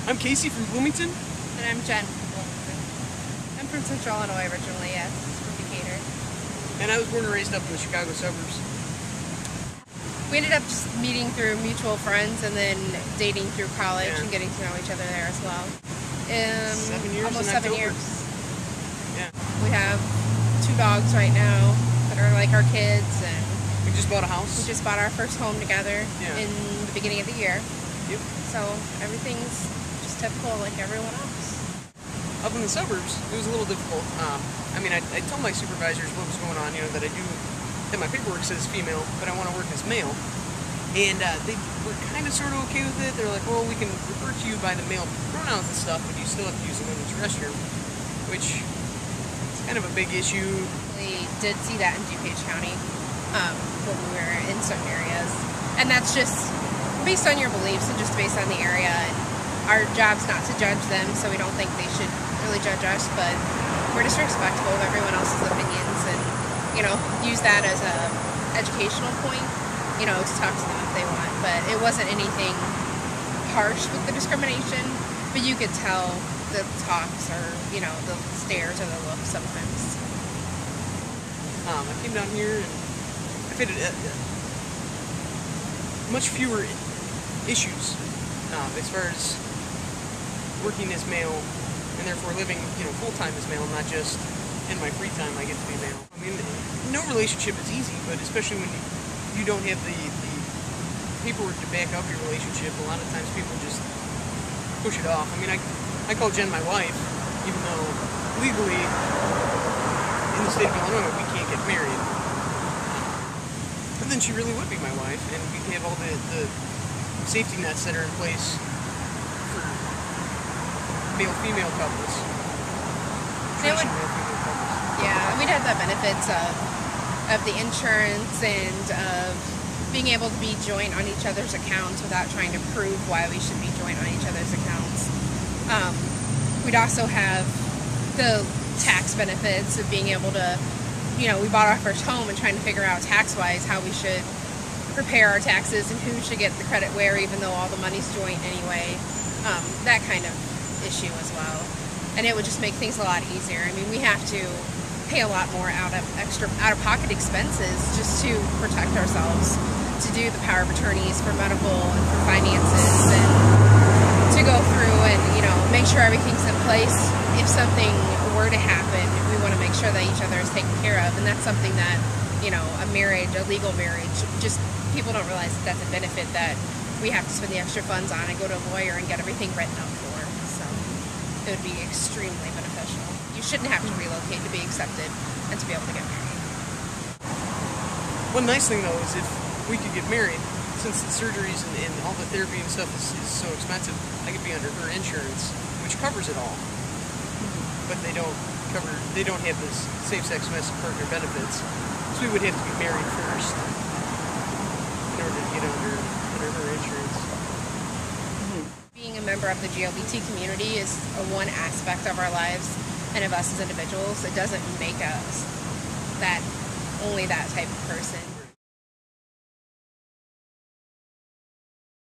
I'm Casey from Bloomington. And I'm Jen from Bloomington. I'm from Central Illinois originally, yes, from Decatur. And I was born and raised up in the Chicago suburbs. We ended up just meeting through mutual friends and then dating through college and getting to know each other there as well. 7 years almost in 7 October. years. Yeah. We have 2 dogs right now that are like our kids, and we just bought a house. We just bought our first home together in the beginning of the year. Yep. So everything's just typical like everyone else. Up in the suburbs, it was a little difficult. I mean, I told my supervisors what was going on, that that my paperwork says female, but I want to work as male. And they were kind of sort of okay with it. They're like, well, we can refer to you by the male pronouns and stuff, but you still have to use the women's restroom, which is kind of a big issue. We did see that in DuPage County when we were in certain areas. And that's just based on your beliefs and just based on the area. And our job's not to judge them, so we don't think they should really judge us, but we're just respectful of everyone else's opinions and, use that as a educational point, to talk to them if they want. But it wasn't anything harsh with the discrimination, but you could tell the talks or, the stares or the looks sometimes. I came down here and I fitted much fewer issues as far as working as male and therefore living, full-time as male, not just in my free time I get to be male. I mean, no relationship is easy, but especially when you don't have the paperwork to back up your relationship, a lot of times people just push it off. I mean, I call Jen my wife, even though legally in the state of Illinois we can't get married. But then she really would be my wife, and we have all the safety nets that are in place for male-female couples. Male-female couples. Yeah, we'd have the benefits of the insurance and of being able to be joint on each other's accounts without trying to prove why we should be joint on each other's accounts. We'd also have the tax benefits of being able to, we bought our first home and trying to figure out tax-wise how we should prepare our taxes and who should get the credit where, even though all the money's joint anyway. That kind of issue as well. And it would just make things a lot easier. I mean, we have to pay a lot more out-of-pocket expenses just to protect ourselves, to do the power of attorneys for medical and for finances, and to go through and, make sure everything's in place. If something were to happen, we want to make sure that each other is taken care of, and that's something that, a marriage, a legal marriage, just people don't realize that that's a benefit that we have to spend the extra funds on and go to a lawyer and get everything written up for. So it would be extremely beneficial. You shouldn't have to relocate to be accepted and to be able to get married. One nice thing though is if we could get married, since the surgeries and all the therapy and stuff is so expensive, I could be under her insurance, which covers it all. But they don't have this same-sex partner benefits. So we would have to be married first in order to get under her insurance. Being a member of the LGBT community is one aspect of our lives and of us as individuals. It doesn't make us only that type of person.